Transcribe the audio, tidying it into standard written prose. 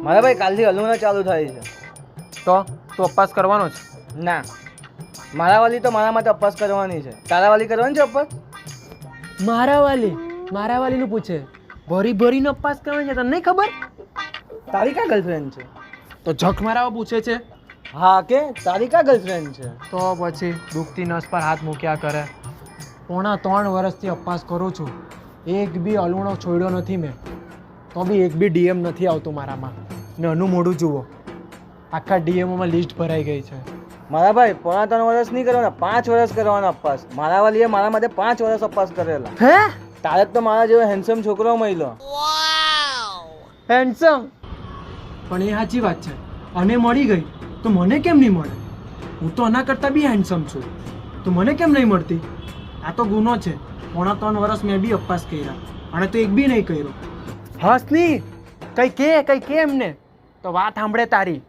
મારા ભાઈ કાલથી હલવાનો ચાલુ થાય છે. તો તું અપવાસ કરવાનો છે? ના, મારા વાલી તો મારા માટે અપવાસ કરવાની છે. તારા વાલી કરવાની છે અપવાસ? મારા વાલીનું પૂછે. ભરીનો અપવાસ કરવાનો છે, તને નહીં ખબર? તારી કા ગર્લફ્રેન્ડ છે? તો જખ મારાવા પૂછે છે. હા કે તારી કા ગર્લફ્રેન્ડ છે? તો પછી દુખતી નસ પર હાથ મૂક્યા કરે. પોણા 3 વર્ષથી અપવાસ કરું છું, એક બી અલુણો છોડ્યો નથી મેં. તો બી એક બી ડીએમ નથી આવતું મારામાં. ને અનું મોઢું જુઓ, આખા ડીએમોમાં લિસ્ટ ભરાઈ ગઈ છે. મારા ભાઈ પોણા 3 વર્ષ નહીં કરવાના, 5 વર્ષ કરવાના અપવાસ. મારા વાલીએ મારા માટે 5 વર્ષ અપવાસ કરેલા. હે? તારે તો મારા જેવો હેન્ડસમ છોકરો મળ્યો. હેન્ડસમ? પણ એ સાચી વાત છે. અને મળી ગઈ તો મને કેમ નહીં મળે? હું તો આના કરતાં બી હેન્ડસમ છું, તો મને કેમ નહીં મળતી? આ તો ગુનો છે. પોણા 3 વર્ષ મેં બી અપવાસ કર્યા અને તો એક બી નહીં કર્યો. હસ નહીં, કઈ કે એમને તો વાત સાંભળે તારી.